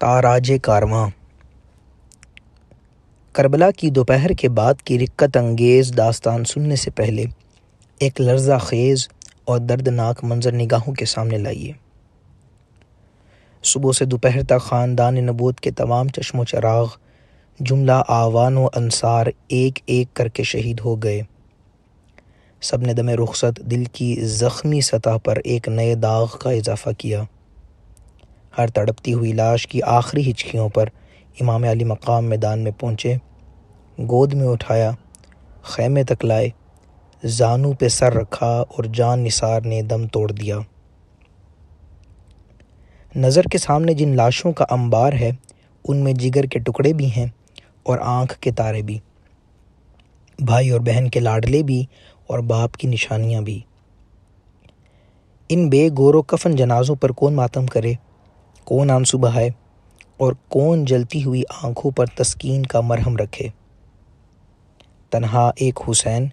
تاراج کارواں۔ کربلا کی دوپہر کے بعد کی رقت انگیز داستان سننے سے پہلے ایک لرزہ خیز اور دردناک منظر نگاہوں کے سامنے لائیے۔ صبح سے دوپہر تک خاندان نبوت کے تمام چشم و چراغ، جملہ آوان و انصار ایک ایک کر کے شہید ہو گئے۔ سب نے دم رخصت دل کی زخمی سطح پر ایک نئے داغ کا اضافہ کیا۔ ہر تڑپتی ہوئی لاش کی آخری ہچکیوں پر امام علی مقام میدان میں پہنچے، گود میں اٹھایا، خیمے تک لائے، زانو پہ سر رکھا اور جان نثار نے دم توڑ دیا۔ نظر کے سامنے جن لاشوں کا انبار ہے ان میں جگر کے ٹکڑے بھی ہیں اور آنکھ کے تارے بھی، بھائی اور بہن کے لاڈلے بھی اور باپ کی نشانیاں بھی۔ ان بے گور و کفن جنازوں پر کون ماتم کرے، کون آنسو بہائے اور کون جلتی ہوئی آنکھوں پر تسکین کا مرہم رکھے۔ تنہا ایک حسین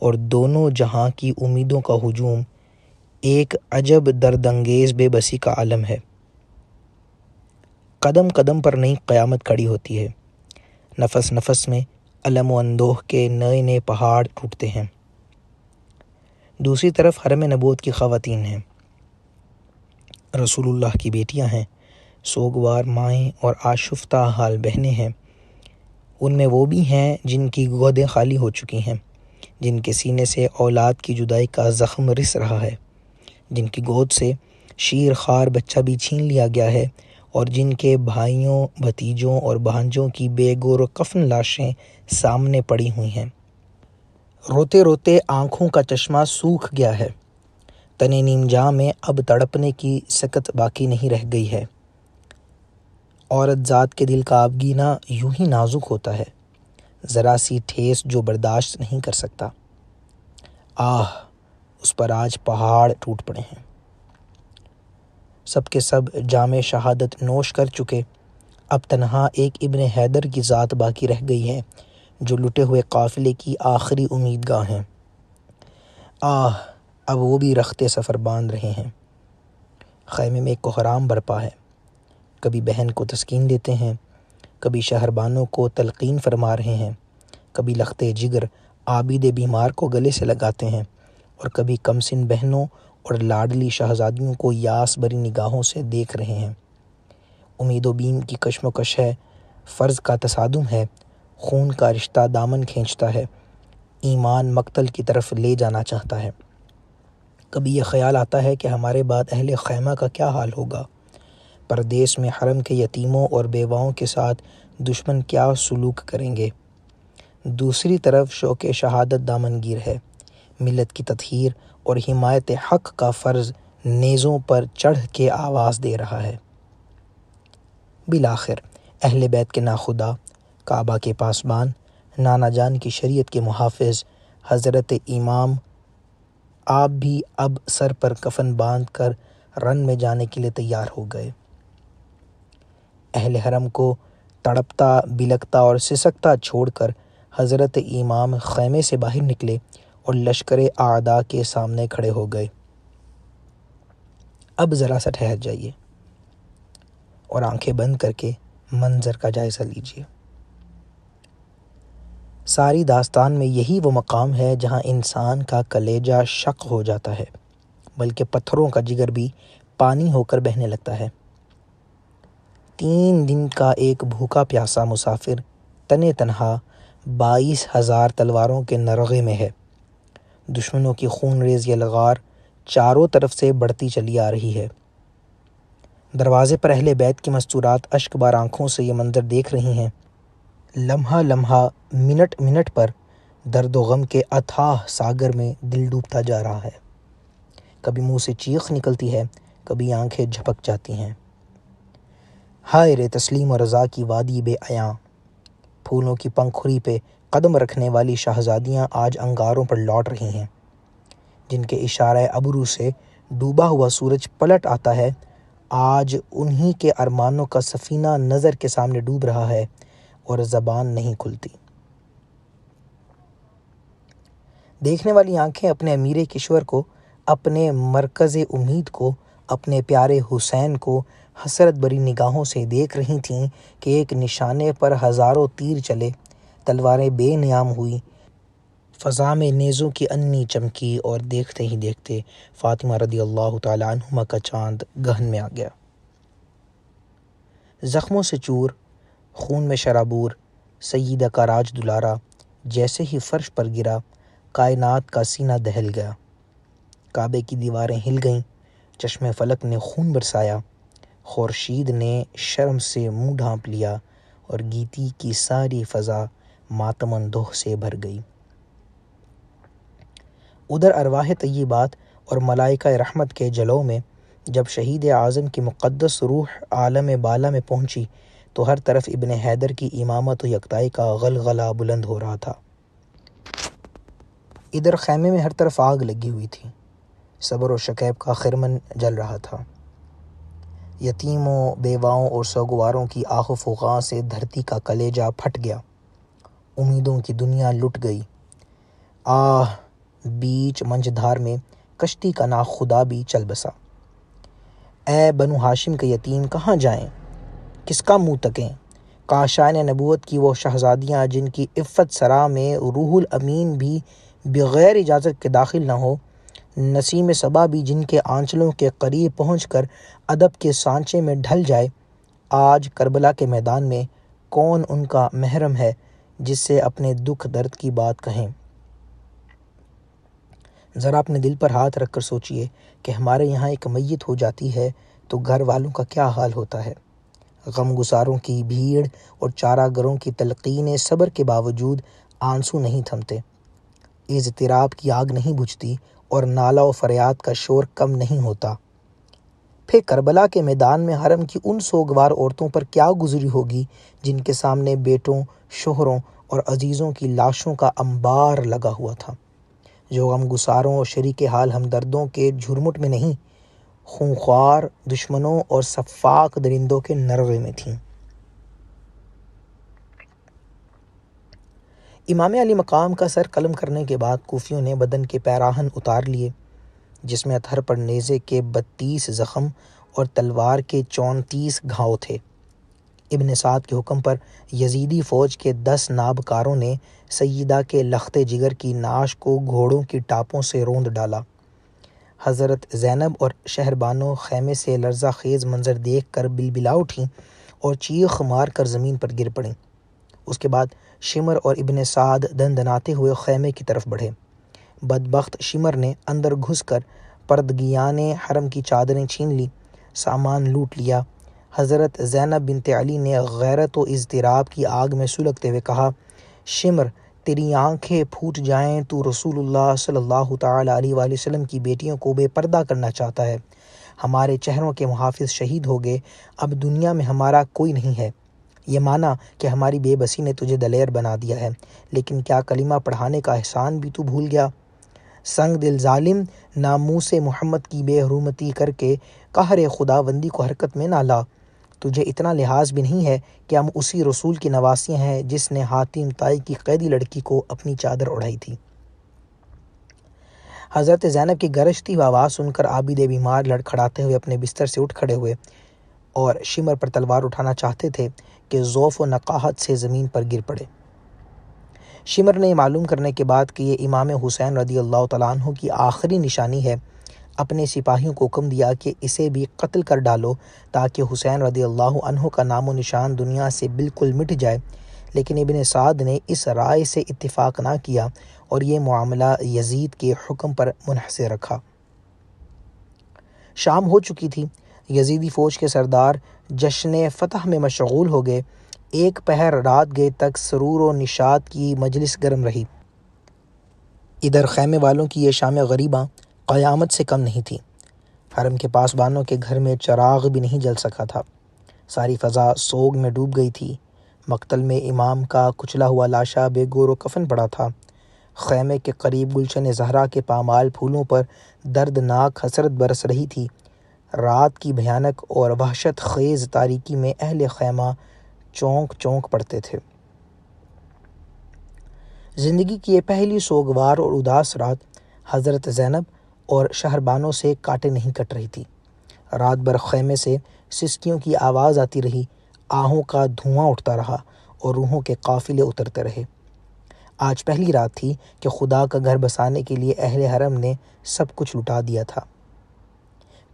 اور دونوں جہاں کی امیدوں کا ہجوم ایک عجب درد انگیز بے بسی کا عالم ہے۔ قدم قدم پر نئی قیامت کھڑی ہوتی ہے، نفس نفس میں الم و اندوہ کے نئے نئے پہاڑ ٹوٹتے ہیں۔ دوسری طرف حرم نبوت کی خواتین ہیں، رسول اللہ کی بیٹیاں ہیں، سوگوار مائیں اور آشفتہ حال بہنیں ہیں۔ ان میں وہ بھی ہیں جن کی گودیں خالی ہو چکی ہیں، جن کے سینے سے اولاد کی جدائی کا زخم رس رہا ہے، جن کی گود سے شیر خوار بچہ بھی چھین لیا گیا ہے اور جن کے بھائیوں، بھتیجوں اور بھانجوں کی بے گور و کفن لاشیں سامنے پڑی ہوئی ہیں۔ روتے روتے آنکھوں کا چشمہ سوکھ گیا ہے، تن نیم جاں میں اب تڑپنے کی سکت باقی نہیں رہ گئی ہے۔ عورت ذات کے دل کا آبگینہ یوں ہی نازک ہوتا ہے، ذرا سی ٹھیس جو برداشت نہیں کر سکتا۔ آہ، اس پر آج پہاڑ ٹوٹ پڑے ہیں۔ سب کے سب جام شہادت نوش کر چکے، اب تنہا ایک ابن حیدر کی ذات باقی رہ گئی ہے جو لٹے ہوئے قافلے کی آخری امیدگاہ ہیں۔ آہ، اب وہ بھی رخت سفر باندھ رہے ہیں۔ خیمے میں ایک کوہرام برپا ہے، کبھی بہن کو تسکین دیتے ہیں، کبھی شہربانوں کو تلقین فرما رہے ہیں، کبھی لخت جگر عابد بیمار کو گلے سے لگاتے ہیں اور کبھی کمسن بہنوں اور لاڈلی شہزادیوں کو یاس بری نگاہوں سے دیکھ رہے ہیں۔ امید و بیم کی کشمکش ہے، فرض کا تصادم ہے، خون کا رشتہ دامن کھینچتا ہے، ایمان مقتل کی طرف لے جانا چاہتا ہے۔ کبھی یہ خیال آتا ہے کہ ہمارے بعد اہل خیمہ کا کیا حال ہوگا، پردیس میں حرم کے یتیموں اور بیواؤں کے ساتھ دشمن کیا سلوک کریں گے۔ دوسری طرف شوق شہادت دامنگیر ہے، ملت کی تطہیر اور حمایت حق کا فرض نیزوں پر چڑھ کے آواز دے رہا ہے۔ بالآخر اہل بیت کے ناخدا، کعبہ کے پاسبان، نانا جان کی شریعت کے محافظ حضرت امام آپ بھی اب سر پر کفن باندھ کر رن میں جانے کے لیے تیار ہو گئے۔ اہل حرم کو تڑپتا، بلکتا اور سسکتا چھوڑ کر حضرت امام خیمے سے باہر نکلے اور لشکر اعداء کے سامنے کھڑے ہو گئے۔ اب ذرا سا ٹھہر جائیے اور آنکھیں بند کر کے منظر کا جائزہ لیجیے۔ ساری داستان میں یہی وہ مقام ہے جہاں انسان کا کلیجہ شق ہو جاتا ہے، بلکہ پتھروں کا جگر بھی پانی ہو کر بہنے لگتا ہے۔ 3 دن کا ایک بھوکا پیاسا مسافر تنے تنہا 22,000 تلواروں کے نرغے میں ہے۔ دشمنوں کی خون ریز یلغار چاروں طرف سے بڑھتی چلی آ رہی ہے۔ دروازے پر اہل بیت کی مستورات اشک بار آنکھوں سے یہ منظر دیکھ رہی ہیں۔ لمحہ لمحہ، منٹ منٹ پر درد و غم کے اتھاہ ساگر میں دل ڈوبتا جا رہا ہے۔ کبھی منہ سے چیخ نکلتی ہے، کبھی آنکھیں جھپک جاتی ہیں۔ ہائے رے تسلیم و رضا کی وادی بے عیاں، پھولوں کی پنکھڑی پہ قدم رکھنے والی شہزادیاں آج انگاروں پر لوٹ رہی ہیں، جن کے اشارہ ابرو سے ڈوبا ہوا سورج پلٹ آتا ہے۔ آج انہی کے ارمانوں کا سفینہ نظر کے سامنے ڈوب رہا ہے اور زبان نہیں کھلتی۔ دیکھنے والی آنکھیں اپنے امیر کشور کو، اپنے مرکز امید کو، اپنے پیارے حسین کو حسرت بری نگاہوں سے دیکھ رہی تھیں کہ ایک نشانے پر ہزاروں تیر چلے، تلواریں بے نیام ہوئی، فضا میں نیزوں کی انی چمکی، اور دیکھتے ہی دیکھتے فاطمہ رضی اللہ تعالیٰ عنہما کا چاند گہن میں آ گیا۔ زخموں سے چور، خون میں شرابور سیدہ کا راج دلارا جیسے ہی فرش پر گرا، کائنات کا سینہ دہل گیا۔ کعبے کی دیواریں ہل گئیں، چشمے فلک نے خون برسایا، خورشید نے شرم سے منہ ڈھانپ لیا، اور گیتی کی ساری فضا ماتم اندوہ سے بھر گئی۔ ادھر ارواح طیبات اور ملائکہ رحمت کے جلوہ میں جب شہید اعظم کی مقدس روح عالم بالا میں پہنچی تو ہر طرف ابن حیدر کی امامت و یکتائی کا غلغلہ بلند ہو رہا تھا۔ ادھر خیمے میں ہر طرف آگ لگی ہوئی تھی، صبر و شکیب کا خرمن جل رہا تھا۔ یتیموں، بیواؤں اور سوگواروں کی آہ و فغاں سے دھرتی کا کلیجہ پھٹ گیا، امیدوں کی دنیا لٹ گئی۔ آہ! بیچ منجھدار میں کشتی کا ناخدا بھی چل بسا۔ اے بنو ہاشم کے یتیم کہاں جائیں، کس کا منہ تکیں؟ کاشان نبوت کی وہ شہزادیاں جن کی عفت سرا میں روح الامین بھی بغیر اجازت کے داخل نہ ہو، نسیم صبا بھی جن کے آنچلوں کے قریب پہنچ کر ادب کے سانچے میں ڈھل جائے، آج کربلا کے میدان میں کون ان کا محرم ہے جس سے اپنے دکھ درد کی بات کہیں؟ ذرا اپنے دل پر ہاتھ رکھ کر سوچئے کہ ہمارے یہاں ایک میت ہو جاتی ہے تو گھر والوں کا کیا حال ہوتا ہے۔ غم گساروں کی بھیڑ اور چارہ گروں کی تلقین صبر کے باوجود آنسو نہیں تھمتے، اضطراب کی آگ نہیں بجھتی، اور نالہ و فریاد کا شور کم نہیں ہوتا۔ پھر کربلا کے میدان میں حرم کی ان سوگوار عورتوں پر کیا گزری ہوگی جن کے سامنے بیٹوں، شوہروں اور عزیزوں کی لاشوں کا انبار لگا ہوا تھا، جو غم گساروں اور شریک حال ہمدردوں کے جھرمٹ میں نہیں، خونخوار دشمنوں اور سفاک درندوں کے نرغے میں تھیں۔ امام علی مقام کا سر قلم کرنے کے بعد کوفیوں نے بدن کے پیراہن اتار لیے، جس میں اطہر پر نیزے کے 32 زخم اور تلوار کے 34 گھاؤ تھے۔ ابن سعد کے حکم پر یزیدی فوج کے 10 نابکاروں نے سیدہ کے لخت جگر کی نعش کو گھوڑوں کی ٹاپوں سے روند ڈالا۔ حضرت زینب اور شہربانو خیمے سے لرزہ خیز منظر دیکھ کر بلبلا اٹھیں اور چیخ مار کر زمین پر گر پڑیں۔ اس کے بعد شمر اور ابن سعد دندناتے ہوئے خیمے کی طرف بڑھے۔ بدبخت شمر نے اندر گھس کر پردگیان حرم کی چادریں چھین لی، سامان لوٹ لیا۔ حضرت زینب بنت علی نے غیرت و اضطراب کی آگ میں سلگتے ہوئے کہا، شمر، تیری آنکھیں پھوٹ جائیں، تو رسول اللہ صلی اللہ تعالیٰ علیہ وآلہ وسلم کی بیٹیوں کو بے پردہ کرنا چاہتا ہے۔ ہمارے چہروں کے محافظ شہید ہو گئے، اب دنیا میں ہمارا کوئی نہیں ہے۔ یہ مانا کہ ہماری بے بسی نے تجھے دلیر بنا دیا ہے، لیکن کیا کلمہ پڑھانے کا احسان بھی تو بھول گیا؟ سنگ دل ظالم، ناموس محمد کی بے حرمتی کر کے قہر خداوندی کو حرکت میں نہ لا۔ تجھے اتنا لحاظ بھی نہیں ہے کہ ہم اسی رسول کی نواسیاں ہیں جس نے حاتم طائی کی قیدی لڑکی کو اپنی چادر اڑائی تھی۔ حضرت زینب کی گرجتی آواز سن کر عابد بیمار لڑکھڑاتے ہوئے اپنے بستر سے اٹھ کھڑے ہوئے اور شمر پر تلوار اٹھانا چاہتے تھے کہ ضعف و نقاہت سے زمین پر گر پڑے۔ شمر نے یہ معلوم کرنے کے بعد کہ یہ امام حسین رضی اللہ تعالیٰ عنہ کی آخری نشانی ہے، اپنے سپاہیوں کو حکم دیا کہ اسے بھی قتل کر ڈالو تاکہ حسین رضی اللہ عنہ کا نام و نشان دنیا سے بالکل مٹ جائے، لیکن ابن سعد نے اس رائے سے اتفاق نہ کیا اور یہ معاملہ یزید کے حکم پر منحصر رکھا۔ شام ہو چکی تھی، یزیدی فوج کے سردار جشن فتح میں مشغول ہو گئے۔ ایک پہر رات گئے تک سرور و نشاط کی مجلس گرم رہی۔ ادھر خیمے والوں کی یہ شام غریباں قیامت سے کم نہیں تھی۔ حرم کے پاسبانوں کے گھر میں چراغ بھی نہیں جل سکا تھا، ساری فضا سوگ میں ڈوب گئی تھی۔ مقتل میں امام کا کچلا ہوا لاشا بے گور و کفن پڑا تھا۔ خیمے کے قریب گلشن زہرا کے پامال پھولوں پر دردناک حسرت برس رہی تھی۔ رات کی بھیانک اور وحشت خیز تاریکی میں اہل خیمہ چونک چونک پڑتے تھے۔ زندگی کی یہ پہلی سوگوار اور اداس رات حضرت زینب اور شہربانوں سے کاٹے نہیں کٹ رہی تھی۔ رات بھر خیمے سے سسکیوں کی آواز آتی رہی، آہوں کا دھواں اٹھتا رہا اور روحوں کے قافلے اترتے رہے۔ آج پہلی رات تھی کہ خدا کا گھر بسانے کے لیے اہل حرم نے سب کچھ لٹا دیا تھا۔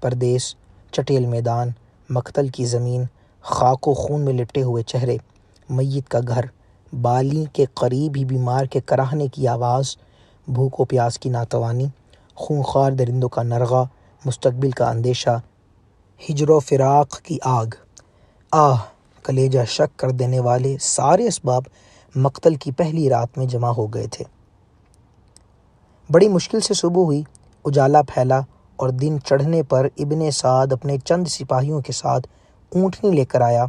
پردیس، چٹیل میدان، مقتل کی زمین، خاک و خون میں لپٹے ہوئے چہرے، میت کا گھر، بالی کے قریب ہی بیمار کے کراہنے کی آواز، بھوک و پیاس کی ناتوانی، خونخوار درندوں کا نرغہ، مستقبل کا اندیشہ، ہجر و فراق کی آگ۔ کلیجہ شک کر دینے والے سارے اسباب مقتل کی پہلی رات میں جمع ہو گئے تھے۔ بڑی مشکل سے صبح ہوئی، اجالا پھیلا اور دن چڑھنے پر ابن سعد اپنے چند سپاہیوں کے ساتھ اونٹنی لے کر آیا۔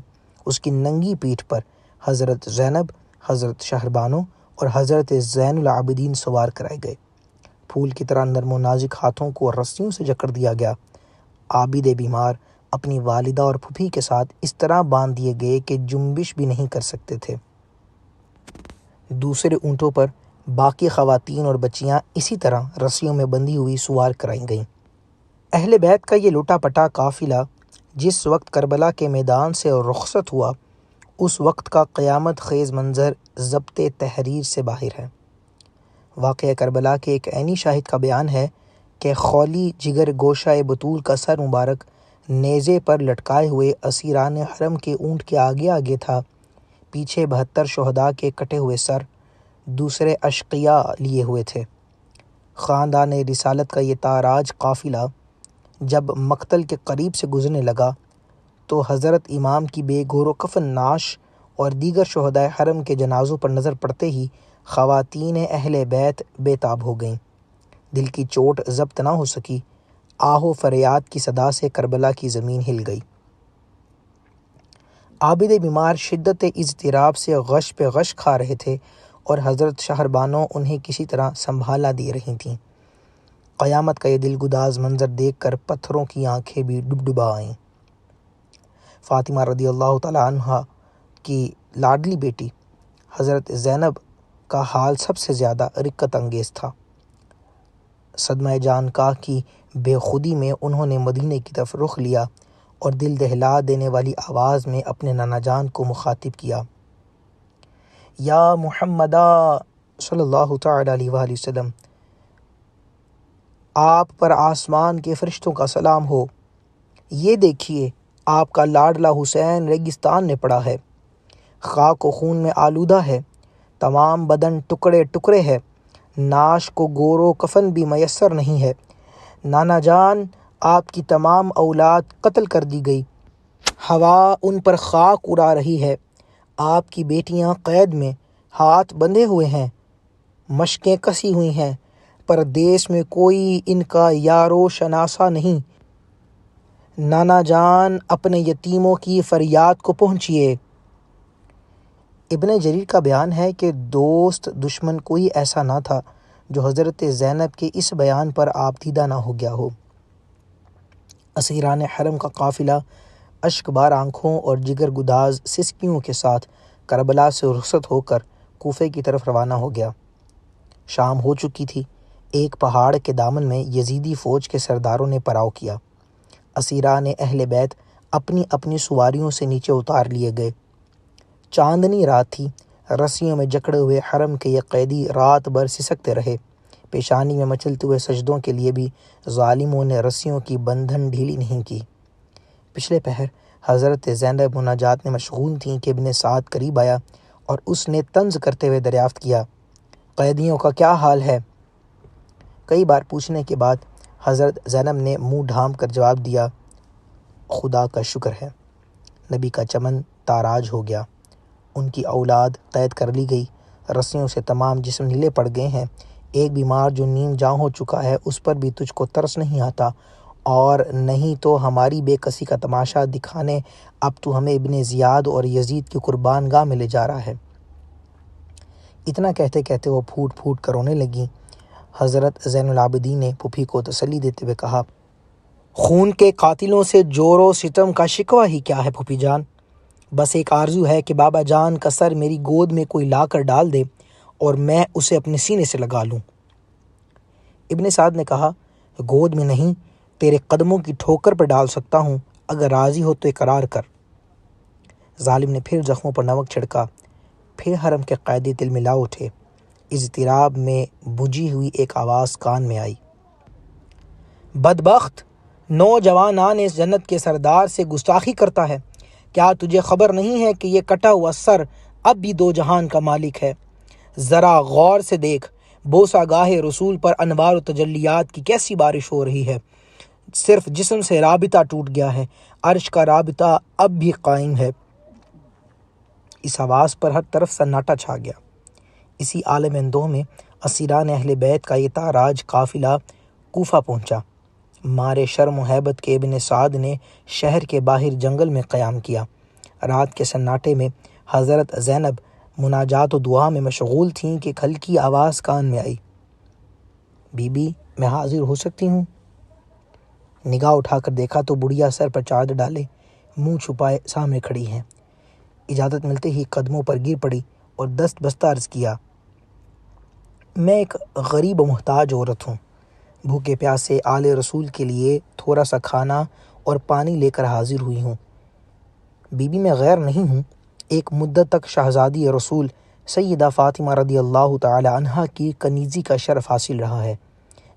اس کی ننگی پیٹھ پر حضرت زینب، حضرت شہربانو اور حضرت زین العابدین سوار کرائے گئے۔ پھول کی طرح نرم و نازک ہاتھوں کو رسیوں سے جکڑ دیا گیا۔ عابد بیمار اپنی والدہ اور پھوپھی کے ساتھ اس طرح باندھ دیے گئے کہ جنبش بھی نہیں کر سکتے تھے۔ دوسرے اونٹوں پر باقی خواتین اور بچیاں اسی طرح رسیوں میں بندھی ہوئی سوار کرائی گئیں۔ اہل بیت کا یہ لوٹا پٹا قافلہ جس وقت کربلا کے میدان سے رخصت ہوا، اس وقت کا قیامت خیز منظر ضبط تحریر سے باہر ہے۔ واقعہ کربلا کے ایک عینی شاہد کا بیان ہے کہ خولی جگر گوشہ بطول کا سر مبارک نیزے پر لٹکائے ہوئے اسیران حرم کے اونٹ کے آگے آگے تھا، پیچھے 72 شہداء کے کٹے ہوئے سر دوسرے اشقیاء لیے ہوئے تھے۔ خاندان رسالت کا یہ تاراج قافلہ جب مقتل کے قریب سے گزرنے لگا تو حضرت امام کی بے گور و کفن نعش اور دیگر شہدائے حرم کے جنازوں پر نظر پڑتے ہی خواتین اہل بیت بے تاب ہو گئیں۔ دل کی چوٹ ضبط نہ ہو سکی، آہ و فریاد کی صدا سے کربلا کی زمین ہل گئی۔ عابد بیمار شدت اضطراب سے غش پہ غش کھا رہے تھے اور حضرت شہربانو انہیں کسی طرح سنبھالا دے رہی تھیں۔ قیامت کا یہ دل گداز منظر دیکھ کر پتھروں کی آنکھیں بھی ڈبڈبا آئیں۔ فاطمہ رضی اللہ تعالیٰ عنہ کی لاڈلی بیٹی حضرت زینب کا حال سب سے زیادہ رقت انگیز تھا۔ صدمہ جانکاہ کی بے خودی میں انہوں نے مدینے کی طرف رخ لیا اور دل دہلا دینے والی آواز میں اپنے نانا جان کو مخاطب کیا، یا محمدہ صلی اللہ تعالیٰ علیہ وآلہ وسلم، آپ پر آسمان کے فرشتوں کا سلام ہو۔ یہ دیکھیے آپ کا لاڈلا حسین ریگستان میں پڑا ہے، خاک و خون میں آلودہ ہے، تمام بدن ٹکڑے ٹکڑے ہے، نعش کو گور و کفن بھی میسر نہیں ہے۔ نانا جان، آپ کی تمام اولاد قتل کر دی گئی، ہوا ان پر خاک اڑا رہی ہے، آپ کی بیٹیاں قید میں، ہاتھ بندھے ہوئے ہیں، مشقیں کسی ہوئی ہیں، پردیس میں کوئی ان کا یارو شناسا نہیں۔ نانا جان، اپنے یتیموں کی فریاد کو پہنچیے۔ ابن جریر کا بیان ہے کہ دوست دشمن کوئی ایسا نہ تھا جو حضرت زینب کے اس بیان پر آپ دیدہ نہ ہو گیا ہو۔ اسیران حرم کا قافلہ اشک بار آنکھوں اور جگر گداز سسکیوں کے ساتھ کربلا سے رخصت ہو کر کوفے کی طرف روانہ ہو گیا۔ شام ہو چکی تھی۔ ایک پہاڑ کے دامن میں یزیدی فوج کے سرداروں نے پڑاؤ کیا۔ اسیران اہل بیت اپنی اپنی سواریوں سے نیچے اتار لیے گئے۔ چاندنی رات تھی۔ رسیوں میں جکڑے ہوئے حرم کے یہ قیدی رات بھر سسکتے رہے۔ پیشانی میں مچلتے ہوئے سجدوں کے لیے بھی ظالموں نے رسیوں کی بندھن ڈھیلی نہیں کی۔ پچھلے پہر حضرت زینب مناجات میں مشغول تھیں کہ ابن سعد قریب آیا اور اس نے طنز کرتے ہوئے دریافت کیا، قیدیوں کا کیا حال ہے؟ کئی بار پوچھنے کے بعد حضرت زینب نے منہ ڈھانپ کر جواب دیا، خدا کا شکر ہے، نبی کا چمن تاراج ہو گیا، ان کی اولاد قید کر لی گئی، رسیوں سے تمام جسم نیلے پڑ گئے ہیں، ایک بیمار جو نیم جاں ہو چکا ہے اس پر بھی تجھ کو ترس نہیں آتا، اور نہیں تو ہماری بے کسی کا تماشا دکھانے اب تو ہمیں ابن زیاد اور یزید کی قربان گاہ میں لے جا رہا ہے۔ اتنا کہتے کہتے وہ پھوٹ پھوٹ کر رونے لگیں۔ حضرت زین العابدین نے پھوپھی کو تسلی دیتے ہوئے کہا، خون کے قاتلوں سے جور و ستم کا شکوہ ہی کیا ہے پھوپھی جان، بس ایک آرزو ہے کہ بابا جان کا سر میری گود میں کوئی لا کر ڈال دے اور میں اسے اپنے سینے سے لگا لوں۔ ابن سعد نے کہا، گود میں نہیں، تیرے قدموں کی ٹھوکر پر ڈال سکتا ہوں، اگر راضی ہو تو اقرار کر۔ ظالم نے پھر زخموں پر نمک چھڑکا۔ پھر حرم کے قیدی دل ملا اٹھے۔ اضطراب میں بجھی ہوئی ایک آواز کان میں آئی، بدبخت، نوجوانان اس جنت کے سردار سے گستاخی کرتا ہے۔ کیا تجھے خبر نہیں ہے کہ یہ کٹا ہوا سر اب بھی دو جہان کا مالک ہے؟ ذرا غور سے دیکھ، بوسہ گاہ رسول پر انوار و تجلیات کی کیسی بارش ہو رہی ہے۔ صرف جسم سے رابطہ ٹوٹ گیا ہے، عرش کا رابطہ اب بھی قائم ہے۔ اس آواز پر ہر طرف سناٹا چھا گیا۔ اسی عالم اندوہ میں اسیران اہل بیت کا یہ تاراج قافلہ کوفہ پہنچا۔ مارے شرم و حیبت کے ابن سعد نے شہر کے باہر جنگل میں قیام کیا۔ رات کے سناٹے میں حضرت زینب مناجات و دعا میں مشغول تھیں کہ ہلکی آواز کان میں آئی، بی بی میں حاضر ہو سکتی ہوں؟ نگاہ اٹھا کر دیکھا تو بڑھیا سر پر چادر ڈالے، منہ چھپائے سامنے کھڑی ہیں۔ اجازت ملتے ہی قدموں پر گر پڑی اور دست بستہ عرض کیا، میں ایک غریب و محتاج عورت ہوں، بھوکے پیاسے آل رسول کے لیے تھوڑا سا کھانا اور پانی لے کر حاضر ہوئی ہوں۔ بی بی میں غیر نہیں ہوں، ایک مدت تک شہزادی رسول سیدہ فاطمہ رضی اللہ تعالی عنہا کی کنیزی کا شرف حاصل رہا ہے۔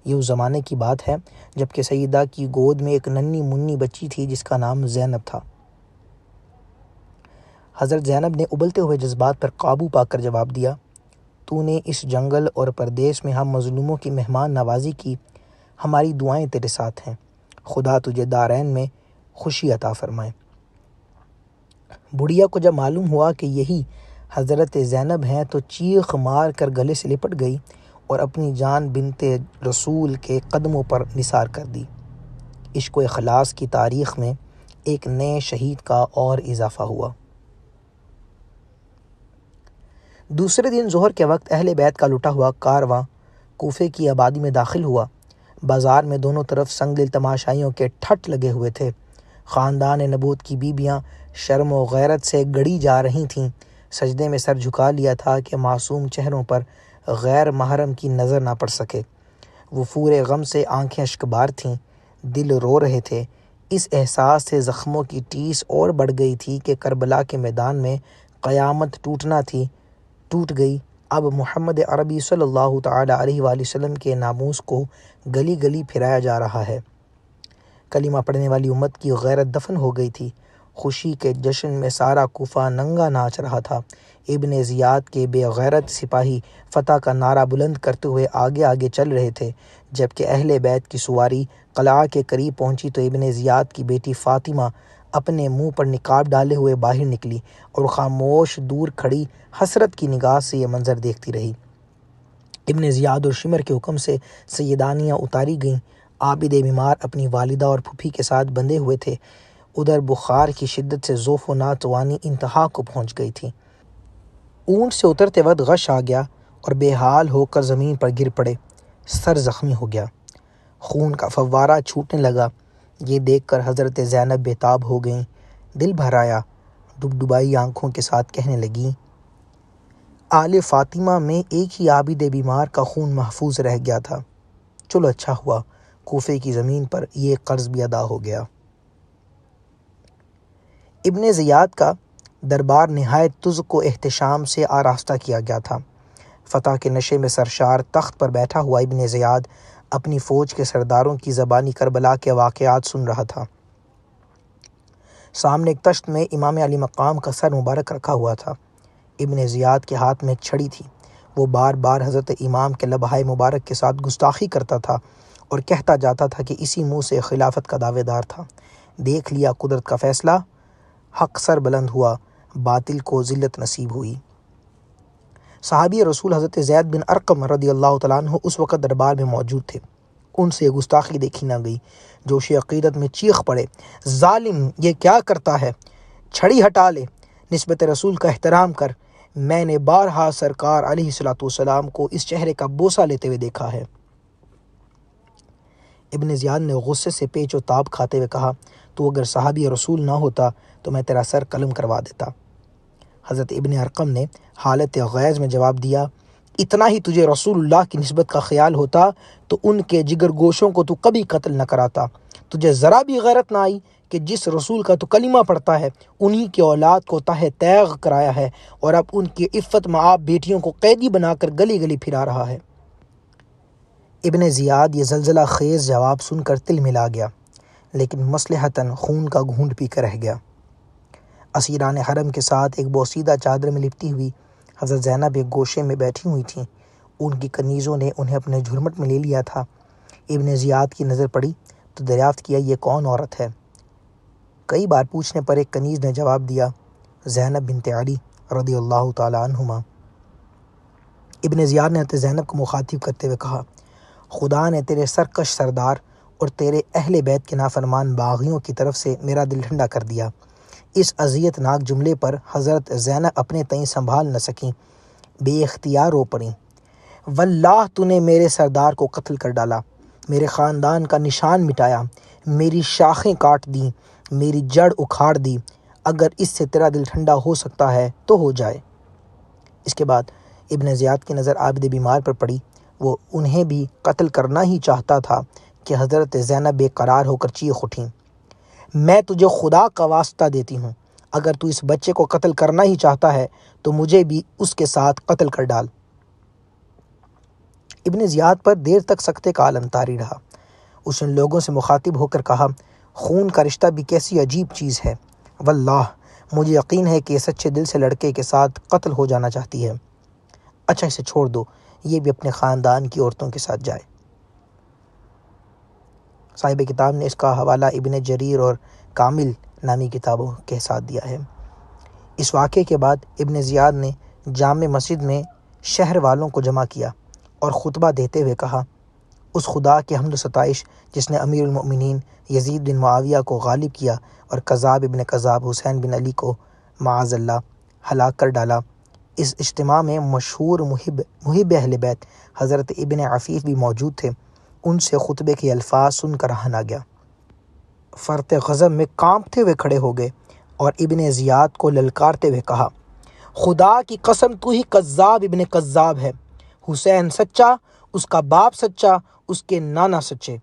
یہ اس زمانے کی بات ہے جب کہ سیدہ کی گود میں ایک ننھی منی بچی تھی جس کا نام زینب تھا۔ حضرت زینب نے ابلتے ہوئے جذبات پر قابو پا کر جواب دیا، تو نے اس جنگل اور پردیس میں ہم مظلوموں کی مہمان نوازی کی، ہماری دعائیں تیرے ساتھ ہیں، خدا تجھے دارین میں خوشی عطا فرمائے۔ بڑھیا کو جب معلوم ہوا کہ یہی حضرت زینب ہیں تو چیخ مار کر گلے سے لپٹ گئی اور اپنی جان بنت رسول کے قدموں پر نثار کر دی۔ عشق و اخلاص کی تاریخ میں ایک نئے شہید کا اور اضافہ ہوا۔ دوسرے دن ظہر کے وقت اہل بیت کا لٹا ہوا کارواں کوفے کی آبادی میں داخل ہوا۔ بازار میں دونوں طرف سنگ دل تماشائیوں کے ٹھٹ لگے ہوئے تھے۔ خاندان نبوت کی بیبیاں شرم و غیرت سے گڑی جا رہی تھیں، سجدے میں سر جھکا لیا تھا کہ معصوم چہروں پر غیر محرم کی نظر نہ پڑ سکے۔ وفور غم سے آنکھیں اشکبار تھیں، دل رو رہے تھے۔ اس احساس سے زخموں کی ٹیس اور بڑھ گئی تھی کہ کربلا کے میدان میں قیامت ٹوٹنا تھی، ٹوٹ گئی۔ اب محمد عربی صلی اللہ تعالی علیہ وآلہ وسلم کے ناموس کو گلی گلی پھرایا جا رہا ہے۔ کلمہ پڑھنے والی امت کی غیرت دفن ہو گئی تھی۔ خوشی کے جشن میں سارا کوفہ ننگا ناچ رہا تھا۔ ابن زیاد کے بے غیرت سپاہی فتح کا نعرہ بلند کرتے ہوئے آگے آگے چل رہے تھے، جبکہ اہل بیت کی سواری قلعہ کے قریب پہنچی تو ابن زیاد کی بیٹی فاطمہ اپنے منہ پر نقاب ڈالے ہوئے باہر نکلی اور خاموش دور کھڑی حسرت کی نگاہ سے یہ منظر دیکھتی رہی۔ ابن زیاد اور شمر کے حکم سے سیدانیاں اتاری گئیں۔ عابد بیمار اپنی والدہ اور پھوپھی کے ساتھ بندھے ہوئے تھے۔ ادھر بخار کی شدت سے ذوف و ناتوانی انتہا کو پہنچ گئی تھی۔ اونٹ سے اترتے وقت غش آ گیا اور بے حال ہو کر زمین پر گر پڑے۔ سر زخمی ہو گیا، خون کا فوارہ چھوٹنے لگا۔ یہ دیکھ کر حضرت زینب بےتاب ہو گئیں، دل بھر آیا، ڈبڈبائی آنکھوں کے ساتھ کہنے لگیں، آل فاطمہ میں ایک ہی عابد بیمار کا خون محفوظ رہ گیا تھا، چلو اچھا ہوا کوفے کی زمین پر یہ قرض بھی ادا ہو گیا۔ ابن زیاد کا دربار نہایت تزک و احتشام سے آراستہ کیا گیا تھا۔ فتح کے نشے میں سرشار تخت پر بیٹھا ہوا ابن زیاد اپنی فوج کے سرداروں کی زبانی کربلا کے واقعات سن رہا تھا۔ سامنے ایک تشت میں امام علی مقام کا سر مبارک رکھا ہوا تھا۔ ابن زیاد کے ہاتھ میں ایک چھڑی تھی۔ وہ بار بار حضرت امام کے لبہائے مبارک کے ساتھ گستاخی کرتا تھا اور کہتا جاتا تھا کہ اسی منہ سے خلافت کا دعوے دار تھا۔ دیکھ لیا قدرت کا فیصلہ، حق سر بلند ہوا، باطل کو ذلت نصیب ہوئی۔ صحابی رسول حضرت زید بن ارقم رضی اللہ تعالیٰ عنہ اس وقت دربار میں موجود تھے۔ ان سے گستاخی دیکھی نہ گئی۔ جوش عقیدت میں چیخ پڑے، ظالم یہ کیا کرتا ہے؟ چھڑی ہٹا لے، نسبت رسول کا احترام کر۔ میں نے بارہا سرکار علیہ الصلوۃ والسلام کو اس چہرے کا بوسہ لیتے ہوئے دیکھا ہے۔ ابن زیاد نے غصے سے پیچ و تاب کھاتے ہوئے کہا، تو اگر صحابی رسول نہ ہوتا تو میں تیرا سر قلم کروا دیتا۔ حضرت ابن ارقم نے حالت غیظ میں جواب دیا، اتنا ہی تجھے رسول اللہ کی نسبت کا خیال ہوتا تو ان کے جگر گوشوں کو تو کبھی قتل نہ کراتا۔ تجھے ذرا بھی غیرت نہ آئی کہ جس رسول کا تو کلمہ پڑھتا ہے انہی کی اولاد کو تہ تیغ کرایا ہے اور اب ان کی عفت مآب بیٹیوں کو قیدی بنا کر گلی گلی پھرا رہا ہے۔ ابن زیاد یہ زلزلہ خیز جواب سن کر تل ملا گیا، لیکن مصلحتاً خون کا گھونٹ پی کر رہ گیا۔ اسیران حرم کے ساتھ ایک بوسیدہ چادر میں لپٹی ہوئی حضرت زینب ایک گوشے میں بیٹھی ہوئی تھیں۔ ان کی کنیزوں نے انہیں اپنے جھرمٹ میں لے لیا تھا۔ ابن زیاد کی نظر پڑی تو دریافت کیا یہ کون عورت ہے؟ کئی بار پوچھنے پر ایک کنیز نے جواب دیا، زینب بنت علی رضی اللہ تعالی عنہما۔ ابن زیاد نے حضرت زینب کو مخاطب کرتے ہوئے کہا، خدا نے تیرے سرکش سردار اور تیرے اہل بیت کے نافرمان باغیوں کی طرف سے میرا دل ٹھنڈا کر دیا۔ اس اذیت ناک جملے پر حضرت زینب اپنے تئیں سنبھال نہ سکیں، بے اختیار رو پڑیں۔ واللہ تو نے میرے سردار کو قتل کر ڈالا، میرے خاندان کا نشان مٹایا، میری شاخیں کاٹ دیں، میری جڑ اکھاڑ دی، اگر اس سے تیرا دل ٹھنڈا ہو سکتا ہے تو ہو جائے۔ اس کے بعد ابن زیاد کی نظر عابد بیمار پر پڑی۔ وہ انہیں بھی قتل کرنا ہی چاہتا تھا کہ حضرت زینب بے قرار ہو کر چیخ اٹھیں، میں تجھے خدا کا واسطہ دیتی ہوں، اگر تو اس بچے کو قتل کرنا ہی چاہتا ہے تو مجھے بھی اس کے ساتھ قتل کر ڈال۔ ابن زیاد پر دیر تک سکتے کا عالم طاری رہا۔ اس نے لوگوں سے مخاطب ہو کر کہا، خون کا رشتہ بھی کیسی عجیب چیز ہے، واللہ مجھے یقین ہے کہ یہ سچے دل سے لڑکے کے ساتھ قتل ہو جانا چاہتی ہے۔ اچھا اسے چھوڑ دو، یہ بھی اپنے خاندان کی عورتوں کے ساتھ جائے۔ صاحب کتاب نے اس کا حوالہ ابن جریر اور کامل نامی کتابوں کے ساتھ دیا ہے۔ اس واقعے کے بعد ابن زیاد نے جامع مسجد میں شہر والوں کو جمع کیا اور خطبہ دیتے ہوئے کہا، اس خدا کی حمد و ستائش جس نے امیر المؤمنین یزید بن معاویہ کو غالب کیا اور کذاب ابن کذاب حسین بن علی کو معاذ اللہ ہلاک کر ڈالا۔ اس اجتماع میں مشہور محب اہل بیت حضرت ابن عفیف بھی موجود تھے۔ ان سے خطبے کے الفاظ سن کر رہا نہ گیا۔ فرط غضب میں کانپتے ہوئے کھڑے ہو گئے اور ابن زیاد کو للکارتے ہوئے کہا، خدا کی قسم تو ہی کذاب ابن کذاب ہے، حسین سچا، اس کا باپ سچا، اس کے نانا سچے۔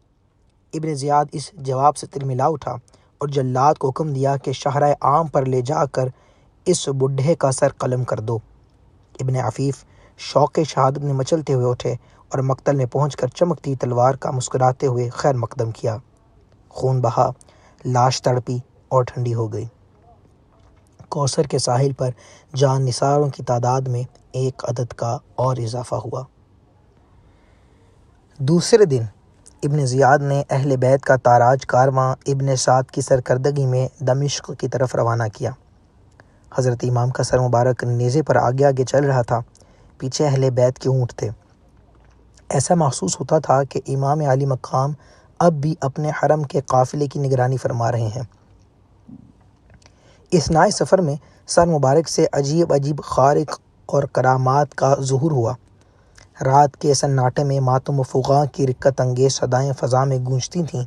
ابن زیاد اس جواب سے تلملا اٹھا اور جلاد کو حکم دیا کہ شاہراہ عام پر لے جا کر اس بڈھے کا سر قلم کر دو۔ ابن عفیف شوق شہادت میں مچلتے ہوئے اٹھے اور مقتل میں پہنچ کر چمکتی تلوار کا مسکراتے ہوئے خیر مقدم کیا۔ خون بہا، لاش تڑپی اور ٹھنڈی ہو گئی۔ کوثر کے ساحل پر جان نثاروں کی تعداد میں ایک عدد کا اور اضافہ ہوا۔ دوسرے دن ابن زیاد نے اہل بیت کا تاراج کارواں ابن سعد کی سرکردگی میں دمشق کی طرف روانہ کیا۔ حضرت امام کا سر مبارک نیزے پر آگے آگے چل رہا تھا، پیچھے اہل بیت کے اونٹ تھے۔ ایسا محسوس ہوتا تھا کہ امام عالی مقام اب بھی اپنے حرم کے قافلے کی نگرانی فرما رہے ہیں۔ اثناء سفر میں سر مبارک سے عجیب عجیب خوارق اور کرامات کا ظہور ہوا۔ رات کے سناٹے میں ماتم و فغاں کی رکت انگیز صدائیں فضا میں گونجتی تھیں۔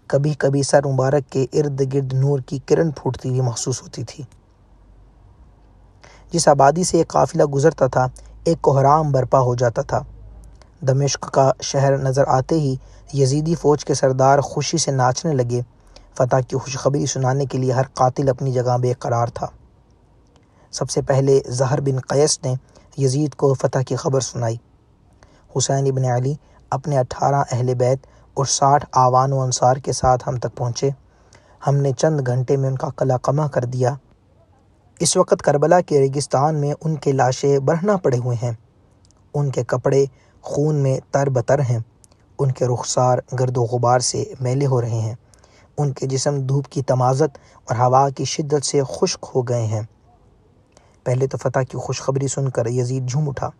کبھی کبھی سر مبارک کے ارد گرد نور کی کرن پھوٹتی ہوئی محسوس ہوتی تھی۔ جس آبادی سے ایک قافلہ گزرتا تھا ایک کوہرام برپا ہو جاتا تھا۔ دمشق کا شہر نظر آتے ہی یزیدی فوج کے سردار خوشی سے ناچنے لگے۔ فتح کی خوشخبری سنانے کے لیے ہر قاتل اپنی جگہ بے قرار تھا۔ سب سے پہلے زہر بن قیس نے یزید کو فتح کی خبر سنائی۔ حسین ابن علی اپنے 18 اہل بیت اور 60 آوان و انصار کے ساتھ ہم تک پہنچے۔ ہم نے چند گھنٹے میں ان کا قلعہ قمع کر دیا۔ اس وقت کربلا کے ریگستان میں ان کے لاشیں برہنہ پڑے ہوئے ہیں، ان کے کپڑے خون میں تر بتر ہیں، ان کے رخسار گرد و غبار سے میلے ہو رہے ہیں، ان کے جسم دھوپ کی تمازت اور ہوا کی شدت سے خشک ہو گئے ہیں۔ پہلے تو فتح کی خوشخبری سن کر یزید جھوم اٹھا،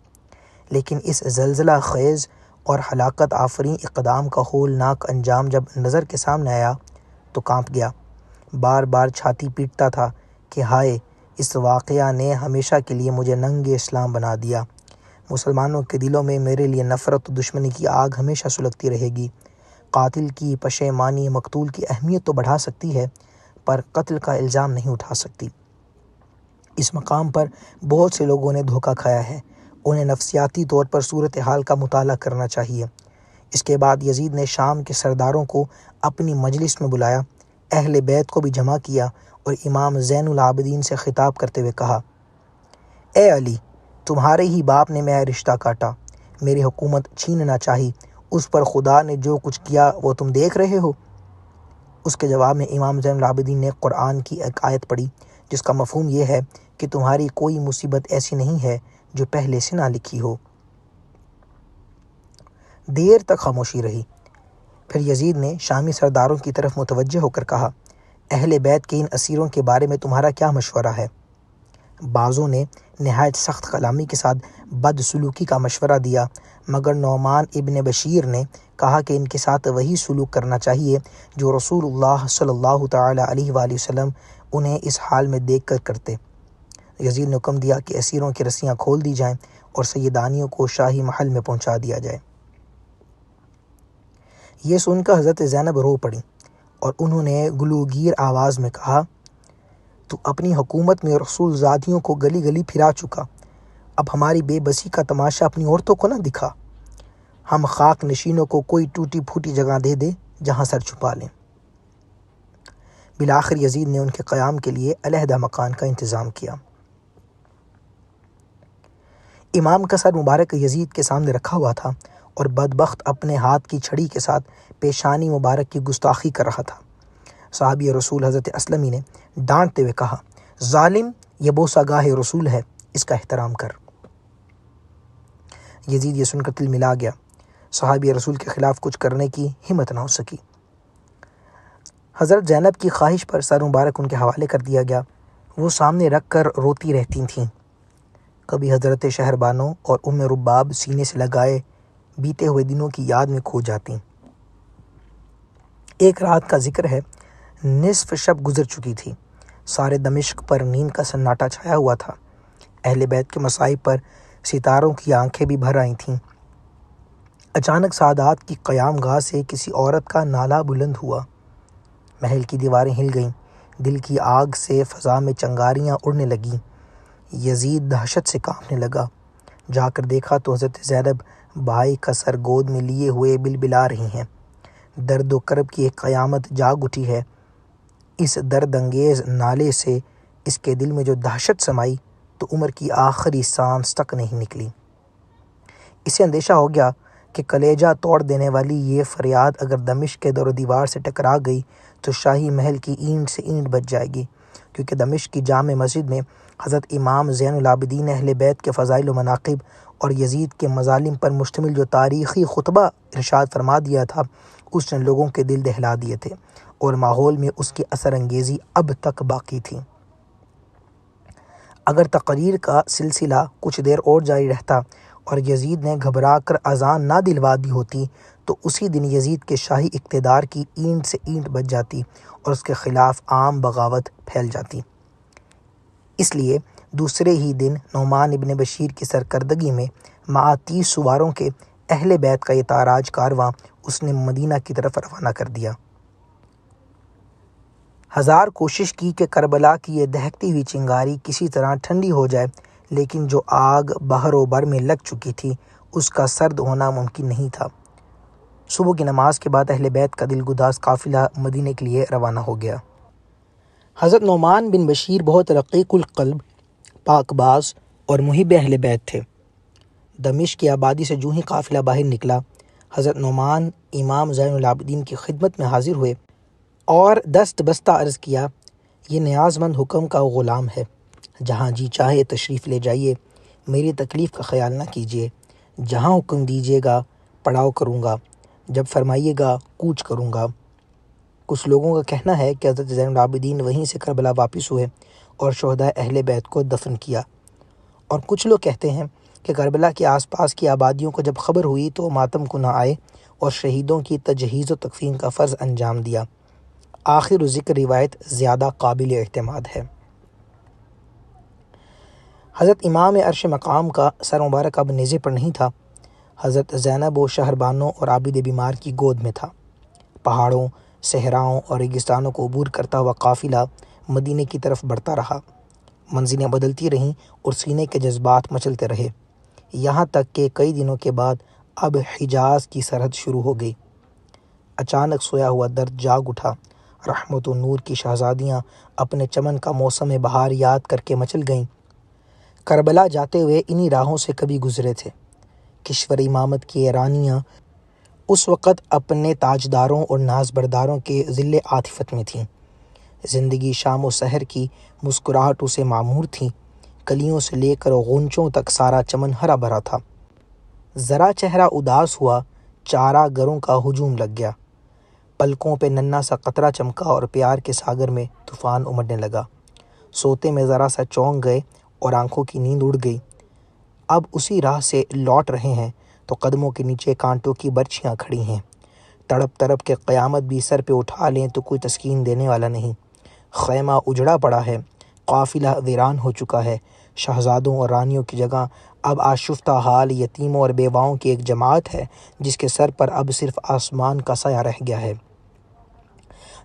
لیکن اس زلزلہ خیز اور ہلاکت آفریں اقدام کا ہولناک انجام جب نظر کے سامنے آیا تو کانپ گیا۔ بار بار چھاتی پیٹتا تھا کہ ہائے، اس واقعہ نے ہمیشہ کے لیے مجھے ننگ اسلام بنا دیا۔ مسلمانوں کے دلوں میں میرے لیے نفرت و دشمنی کی آگ ہمیشہ سلگتی رہے گی۔ قاتل کی پشیمانی مقتول کی اہمیت تو بڑھا سکتی ہے، پر قتل کا الزام نہیں اٹھا سکتی۔ اس مقام پر بہت سے لوگوں نے دھوکہ کھایا ہے، انہیں نفسیاتی طور پر صورتحال کا مطالعہ کرنا چاہیے۔ اس کے بعد یزید نے شام کے سرداروں کو اپنی مجلس میں بلایا، اہل بیت کو بھی جمع کیا اور امام زین العابدین سے خطاب کرتے ہوئے کہا، اے علی، تمہارے ہی باپ نے میرا رشتہ کاٹا، میری حکومت چھیننا چاہی، اس پر خدا نے جو کچھ کیا وہ تم دیکھ رہے ہو۔ اس کے جواب میں امام زین العابدین نے قرآن کی ایک آیت پڑھی جس کا مفہوم یہ ہے کہ تمہاری کوئی مصیبت ایسی نہیں ہے جو پہلے سے نہ لکھی ہو۔ دیر تک خاموشی رہی، پھر یزید نے شامی سرداروں کی طرف متوجہ ہو کر کہا، اہل بیت کے ان اسیروں کے بارے میں تمہارا کیا مشورہ ہے؟ بعضوں نے نہایت سخت کلامی کے ساتھ بد سلوکی کا مشورہ دیا، مگر نعمان ابن بشیر نے کہا کہ ان کے ساتھ وہی سلوک کرنا چاہیے جو رسول اللہ صلی اللہ تعالیٰ علیہ وآلہ وسلم انہیں اس حال میں دیکھ کر کرتے۔ یزید نے حکم دیا کہ اسیروں کی رسیاں کھول دی جائیں اور سیدانیوں کو شاہی محل میں پہنچا دیا جائے۔ یہ سن کر حضرت زینب رو پڑیں اور انہوں نے گلوگیر آواز میں کہا، تو اپنی حکومت میں رسول زادیوں کو گلی گلی پھرا چکا، اب ہماری بے بسی کا تماشا اپنی عورتوں کو نہ دکھا، ہم خاک نشینوں کو کوئی ٹوٹی پھوٹی جگہ دے دے جہاں سر چھپا لیں۔ بالآخر یزید نے ان کے قیام کے لیے علیحدہ مکان کا انتظام کیا۔ امام کا سر مبارک یزید کے سامنے رکھا ہوا تھا اور بدبخت اپنے ہاتھ کی چھڑی کے ساتھ پیشانی مبارک کی گستاخی کر رہا تھا۔ صحابی رسول حضرت اسلمی نے ڈانٹتے ہوئے کہا، ظالم، یہ بوسہ گاہ رسول ہے، اس کا احترام کر۔ یزید یہ سن کر دل ملا گیا، صحابی رسول کے خلاف کچھ کرنے کی ہمت نہ ہو سکی۔ حضرت زینب کی خواہش پر سر مبارک ان کے حوالے کر دیا گیا، وہ سامنے رکھ کر روتی رہتی تھیں۔ کبھی حضرت شہربانو اور ام رباب سینے سے لگائے بیتے ہوئے دنوں کی یاد میں کھو جاتی۔ ایک رات کا ذکر ہے، نصف شب گزر چکی تھی، سارے دمشق پر نیند کا سناٹا چھایا ہوا تھا، اہل بیت کے مصائب پر ستاروں کی آنکھیں بھی بھر آئی تھیں۔ اچانک سعادات کی قیام گاہ سے کسی عورت کا نالہ بلند ہوا، محل کی دیواریں ہل گئیں، دل کی آگ سے فضا میں چنگاریاں اڑنے لگیں۔ یزید دہشت سے کانپنے لگا، جا کر دیکھا تو حضرت زینب بھائی کا سر گود میں لیے ہوئے بلبلا رہی ہیں۔ درد و کرب کی ایک قیامت جاگ اٹھی ہے۔ اس درد انگیز نالے سے اس کے دل میں جو دہشت سمائی تو عمر کی آخری سانس تک نہیں نکلی۔ اسے اندیشہ ہو گیا کہ کلیجہ توڑ دینے والی یہ فریاد اگر دمشق کے در و دیوار سے ٹکرا گئی تو شاہی محل کی اینٹ سے اینٹ بچ جائے گی، کیونکہ دمشق کی جامع مسجد میں حضرت امام زین العابدین نے اہل بیت کے فضائل و مناقب اور یزید کے مظالم پر مشتمل جو تاریخی خطبہ ارشاد فرما دیا تھا، اس نے لوگوں کے دل دہلا دیے تھے اور ماحول میں اس کی اثر انگیزی اب تک باقی تھی۔ اگر تقریر کا سلسلہ کچھ دیر اور جاری رہتا اور یزید نے گھبرا کر اذان نہ دلوا دی ہوتی تو اسی دن یزید کے شاہی اقتدار کی اینٹ سے اینٹ بچ جاتی اور اس کے خلاف عام بغاوت پھیل جاتی۔ اس لیے دوسرے ہی دن نعمان ابن بشیر کی سرکردگی میں مع 30 سواروں کے اہل بیت کا یہ تاراج کارواں اس نے مدینہ کی طرف روانہ کر دیا۔ ہزار کوشش کی کہ کربلا کی یہ دہکتی ہوئی چنگاری کسی طرح ٹھنڈی ہو جائے، لیکن جو آگ بحر و بر میں لگ چکی تھی اس کا سرد ہونا ممکن نہیں تھا۔ صبح کی نماز کے بعد اہل بیت کا دلگداز قافلہ مدینہ کے لیے روانہ ہو گیا۔ حضرت نعمان بن بشیر بہت رقیق القلب، پاک باز اور محب اہل بیت تھے۔ دمشق کی آبادی سے جو ہی قافلہ باہر نکلا، حضرت نعمان امام زین العابدین کی خدمت میں حاضر ہوئے اور دست بستہ عرض کیا، یہ نیاز مند حکم کا غلام ہے، جہاں جی چاہے تشریف لے جائیے، میری تکلیف کا خیال نہ کیجیے، جہاں حکم دیجیے گا پڑاؤ کروں گا، جب فرمائیے گا کوچ کروں گا۔ کچھ لوگوں کا کہنا ہے کہ حضرت زین العابدین وہیں سے کربلا واپس ہوئے اور شہداء اہل بیت کو دفن کیا، اور کچھ لوگ کہتے ہیں کہ کربلا کے آس پاس کی آبادیوں کو جب خبر ہوئی تو ماتم کو نہ آئے اور شہیدوں کی تجہیز و تکفین کا فرض انجام دیا۔ آخر ذکر روایت زیادہ قابل اعتماد ہے۔ حضرت امام عرش مقام کا سر مبارک اب نیزے پر نہیں تھا، حضرت زینب و شہربانو اور عابد بیمار کی گود میں تھا۔ پہاڑوں، صحراؤں اور ریگستانوں کو عبور کرتا ہوا قافلہ مدینے کی طرف بڑھتا رہا، منزلیں بدلتی رہیں اور سینے کے جذبات مچلتے رہے، یہاں تک کہ کئی دنوں کے بعد اب حجاز کی سرحد شروع ہو گئی۔ اچانک سویا ہوا درد جاگ اٹھا۔ رحمت و نور کی شہزادیاں اپنے چمن کا موسم بہار یاد کر کے مچل گئیں۔ کربلا جاتے ہوئے انہی راہوں سے کبھی گزرے تھے۔ کشور امامت کی رانیاں اس وقت اپنے تاجداروں اور ناز برداروں کے ذل عاطفت میں تھیں۔ زندگی شام و سحر کی مسکراہٹوں سے معمور تھی۔ کلیوں سے لے کر غنچوں تک سارا چمن ہرا بھرا تھا۔ ذرا چہرہ اداس ہوا، چارہ گروں کا ہجوم لگ گیا۔ پلکوں پہ ننھا سا قطرہ چمکا اور پیار کے ساگر میں طوفان امڑنے لگا۔ سوتے میں ذرا سا چونک گئے اور آنکھوں کی نیند اڑ گئی۔ اب اسی راہ سے لوٹ رہے ہیں تو قدموں کے نیچے کانٹوں کی برچھیاں کھڑی ہیں۔ تڑپ تڑپ کے قیامت بھی سر پہ اٹھا لیں تو کوئی تسکین دینے والا نہیں۔ خیمہ اجڑا پڑا ہے، قافلہ ویران ہو چکا ہے۔ شہزادوں اور رانیوں کی جگہ اب آشفتہ حال یتیموں اور بیواؤں کی ایک جماعت ہے جس کے سر پر اب صرف آسمان کا سایہ رہ گیا ہے۔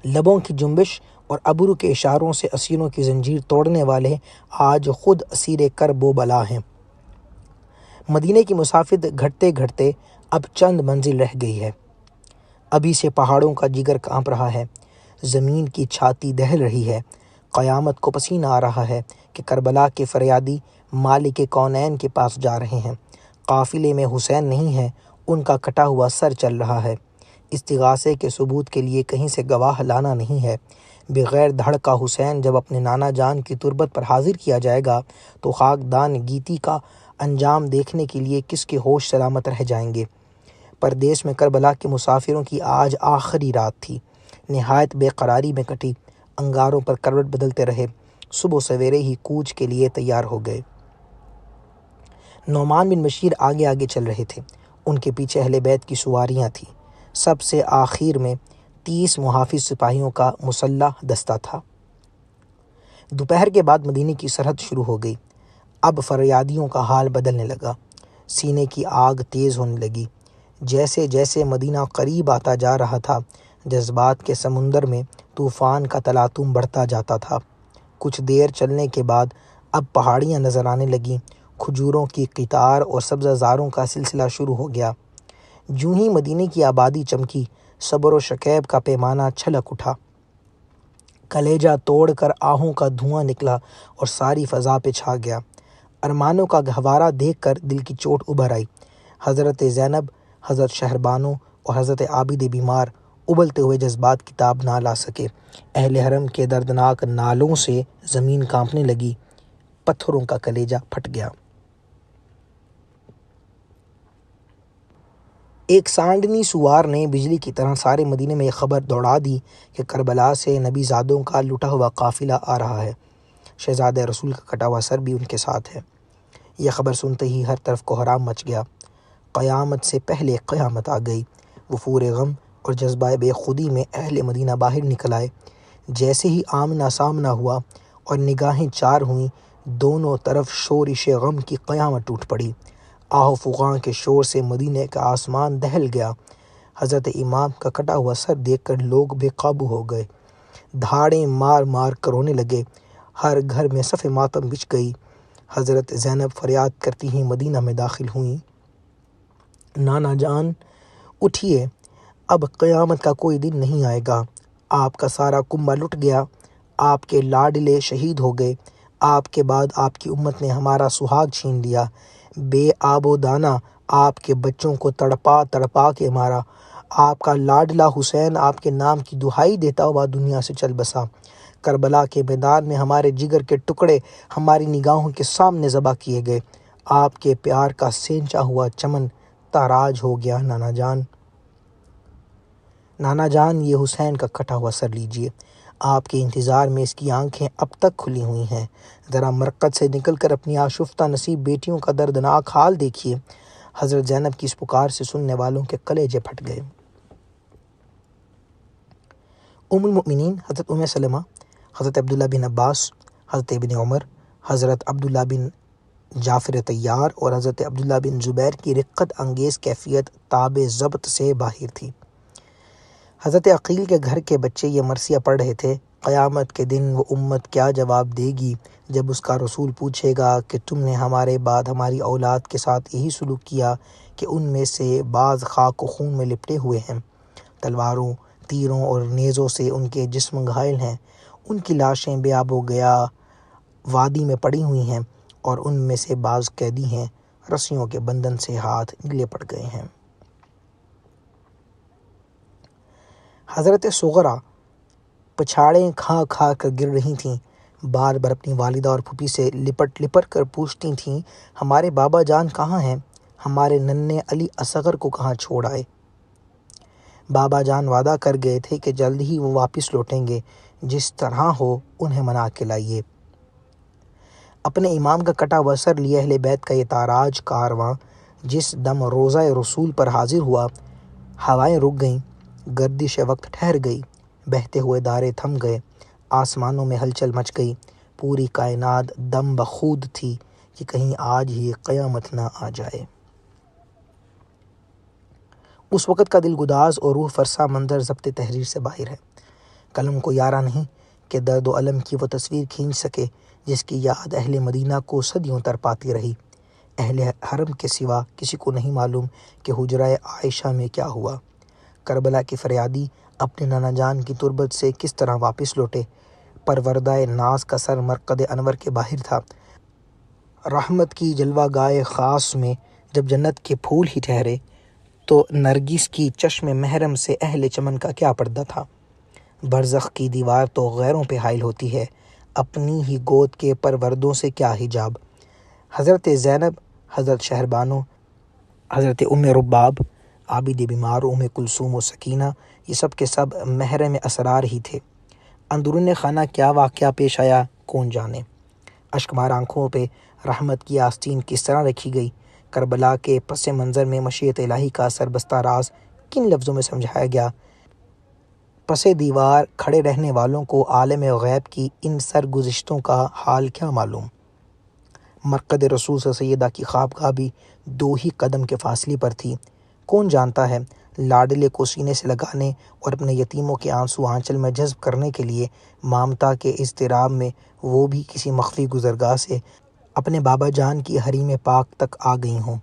لبوں کی جنبش اور ابرو کے اشاروں سے اسیروں کی زنجیر توڑنے والے آج خود اسیر کرب و بلا ہیں۔ مدینے کی مسافت گھٹتے گھٹتے اب چند منزل رہ گئی ہے۔ ابھی سے پہاڑوں کا جگر کانپ رہا ہے، زمین کی چھاتی دہل رہی ہے۔ قیامت کو پسینہ آ رہا ہے کہ کربلا کے فریادی مالک کونین کے پاس جا رہے ہیں۔ قافلے میں حسین نہیں ہے، ان کا کٹا ہوا سر چل رہا ہے۔ استغاثے کے ثبوت کے لیے کہیں سے گواہ لانا نہیں ہے۔ بغیر دھڑ کا حسین جب اپنے نانا جان کی تربت پر حاضر کیا جائے گا تو خاکدان گیتی کا انجام دیکھنے کے لیے کس کے ہوش سلامت رہ جائیں گے۔ پردیس میں کربلا کے مسافروں کی آج آخری رات تھی۔ نہایت بے قراری میں کٹی۔ انگاروں پر کروٹ بدلتے رہے۔ صبح سویرے ہی کوچ کے لیے تیار ہو گئے۔ نعمان بن بشیر آگے آگے چل رہے تھے۔ ان کے پیچھے اہل بیت کی سواریاں تھیں۔ سب سے آخر میں 30 محافظ سپاہیوں کا مسلح دستہ تھا۔ دوپہر کے بعد مدینے کی سرحد شروع ہو گئی۔ اب فریادیوں کا حال بدلنے لگا۔ سینے کی آگ تیز ہونے لگی۔ جیسے جیسے مدینہ قریب آتا جا رہا تھا، جذبات کے سمندر میں طوفان کا تلاطم بڑھتا جاتا تھا۔ کچھ دیر چلنے کے بعد اب پہاڑیاں نظر آنے لگیں۔ کھجوروں کی قطار اور سبزہ زاروں کا سلسلہ شروع ہو گیا۔ جوں ہی مدینے کی آبادی چمکی، صبر و شکیب کا پیمانہ چھلک اٹھا۔ کلیجہ توڑ کر آہوں کا دھواں نکلا اور ساری فضا پہ چھا گیا۔ ارمانوں کا گہوارہ دیکھ کر دل کی چوٹ ابھر آئی۔ حضرت زینب، حضرت شہربانو اور حضرت عابد بیمار ابلتے ہوئے جذبات کی تاب نہ لا سکے۔ اہل حرم کے دردناک نالوں سے زمین کانپنے لگی۔ پتھروں کا کلیجہ پھٹ گیا۔ ایک سانڈنی سوار نے بجلی کی طرح سارے مدینے میں یہ خبر دوڑا دی کہ کربلا سے نبی زادوں کا لٹا ہوا قافلہ آ رہا ہے۔ شہزادہ رسول کا کٹا ہوا سر بھی ان کے ساتھ ہے۔ یہ خبر سنتے ہی ہر طرف کوہرام مچ گیا۔ قیامت سے پہلے قیامت آ گئی۔ وفور غم اور جذبہ بے خودی میں اہل مدینہ باہر نکل آئے۔ جیسے ہی آمنا سامنا ہوا اور نگاہیں چار ہوئیں، دونوں طرف شورش غم کی قیامت ٹوٹ پڑی۔ آہ و فغاں کے شور سے مدینے کا آسمان دہل گیا۔ حضرت امام کا کٹا ہوا سر دیکھ کر لوگ بے قابو ہو گئے۔ دھاڑیں مار مار کر رونے لگے۔ ہر گھر میں صف ماتم بچھ گئی۔ حضرت زینب فریاد کرتی ہی مدینہ میں داخل ہوئیں۔ نانا جان اٹھیے، اب قیامت کا کوئی دن نہیں آئے گا۔ آپ کا سارا کنبہ لٹ گیا۔ آپ کے لاڈلے شہید ہو گئے۔ آپ کے بعد آپ کی امت نے ہمارا سہاگ چھین لیا۔ بے آب و دانہ آپ کے بچوں کو تڑپا تڑپا کے مارا۔ آپ کا لاڈلا حسین آپ کے نام کی دہائی دیتا ہوا دنیا سے چل بسا۔ کربلا کے میدان میں ہمارے جگر کے ٹکڑے ہماری نگاہوں کے سامنے ذبح کیے گئے۔ آپ کے پیار کا سینچا ہوا چمن تاراج ہو گیا۔ نانا جان، نانا جان، یہ حسین کا کٹا ہوا سر لیجیے۔ آپ کے انتظار میں اس کی آنکھیں اب تک کھلی ہوئی ہیں۔ ذرا مرقد سے نکل کر اپنی آشفتہ نصیب بیٹیوں کا دردناک حال دیکھیے۔ حضرت زینب کی اس پکار سے سننے والوں کے کلیجے پھٹ گئے۔ ام المؤمنین حضرت ام سلمہ، حضرت عبداللہ بن عباس، حضرت ابن عمر، حضرت عبداللہ بن جعفر طیار اور حضرت عبداللہ بن زبیر کی رقت انگیز کیفیت تاب ضبط سے باہر تھی۔ حضرت عقیل کے گھر کے بچے یہ مرثیہ پڑھ رہے تھے: قیامت کے دن وہ امت کیا جواب دے گی جب اس کا رسول پوچھے گا کہ تم نے ہمارے بعد ہماری اولاد کے ساتھ یہی سلوک کیا کہ ان میں سے بعض خاک و خون میں لپٹے ہوئے ہیں، تلواروں، تیروں اور نیزوں سے ان کے جسم گھائل ہیں، ان کی لاشیں بے آب و گیا وادی میں پڑی ہوئی ہیں، اور ان میں سے بعض قیدی ہیں، رسیوں کے بندھن سے ہاتھ گلے پڑ گئے ہیں۔ حضرت صغرا پچھاڑیں کھا کھا کر گر رہی تھیں، بار بار اپنی والدہ اور پھوپھی سے لپٹ لپٹ کر پوچھتی تھیں، ہمارے بابا جان کہاں ہیں؟ ہمارے ننھے علی اصغر کو کہاں چھوڑ آئے؟ بابا جان وعدہ کر گئے تھے کہ جلد ہی وہ واپس لوٹیں گے، جس طرح ہو انہیں منا کے لائیے۔ اپنے امام کا کٹا ہوا سر لیے اہل بیت کا یہ تاراج کارواں جس دم روضہ رسول پر حاضر ہوا، ہوائیں رک گئیں، گردش وقت ٹھہر گئی، بہتے ہوئے دارے تھم گئے، آسمانوں میں ہلچل مچ گئی، پوری کائنات دم بخود تھی کہ کہیں آج ہی قیامت نہ آ جائے۔ اس وقت کا دلگداز اور روح فرسا منظر ضبط تحریر سے باہر ہے۔ قلم کو یارہ نہیں کہ درد و الم کی وہ تصویر کھینچ سکے جس کی یاد اہل مدینہ کو صدیوں تر پاتی رہی۔ اہل حرم کے سوا کسی کو نہیں معلوم کہ حجرہ عائشہ میں کیا ہوا، کربلا کی فریادی اپنے نانا جان کی تربت سے کس طرح واپس لوٹے، پروردہ ناز کا سر مرقد انور کے باہر تھا، رحمت کی جلوہ گاہ خاص میں جب جنت کے پھول ہی ٹھہرے تو نرگس کی چشم محرم سے اہل چمن کا کیا پردہ تھا۔ برزخ کی دیوار تو غیروں پہ حائل ہوتی ہے، اپنی ہی گود کے پروردوں سے کیا حجاب۔ حضرت زینب، حضرت شہربانو، حضرت ام رباب، عابد بیمار، ام کلثوم و سکینہ، یہ سب کے سب محرم اسرار ہی تھے۔ اندرون خانہ کیا واقعہ پیش آیا کون جانے۔ اشکبار آنکھوں پہ رحمت کی آستین کس طرح رکھی گئی، کربلا کے پس منظر میں مشیت الہی کا سربستہ راز کن لفظوں میں سمجھایا گیا۔ پس دیوار کھڑے رہنے والوں کو عالم غیب کی ان سرگزشتوں کا حال کیا معلوم۔ مرقد رسول سے سیدہ کی خوابگاہ بھی 2 ہی قدم کے فاصلے پر تھی۔ کون جانتا ہے لاڈلے کو سینے سے لگانے اور اپنے یتیموں کے آنسو آنچل میں جذب کرنے کے لیے مامتا کے اضطراب میں وہ بھی کسی مخفی گزرگاہ سے اپنے بابا جان کی حریم پاک تک آ گئی ہوں۔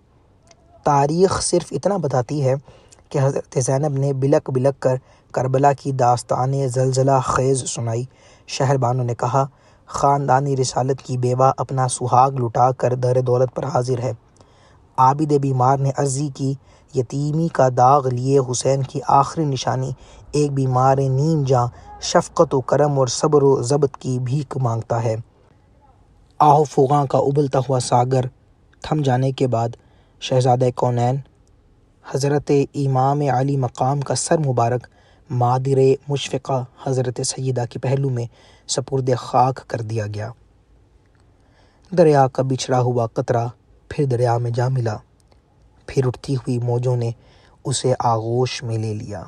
تاریخ صرف اتنا بتاتی ہے کہ حضرت زینب نے بلک بلک کر کربلا کی داستان زلزلہ خیز سنائی۔ شہربانو نے کہا، خاندانی رسالت کی بیوہ اپنا سہاگ لٹا کر در دولت پر حاضر ہے۔ عابد بیمار نے عرضی کی، یتیمی کا داغ لیے حسین کی آخری نشانی ایک بیمار نیم جاں شفقت و کرم اور صبر و ضبط کی بھیک مانگتا ہے۔ آہ و فغاں کا ابلتا ہوا ساگر تھم جانے کے بعد شہزادہ کونین حضرت امام علی مقام کا سر مبارک مادر مشفقہ حضرت سیدہ کے پہلو میں سپرد خاک کر دیا گیا۔ دریا کا بچھڑا ہوا قطرہ پھر دریا میں جا ملا، پھر اٹھتی ہوئی موجوں نے اسے آغوش میں لے لیا۔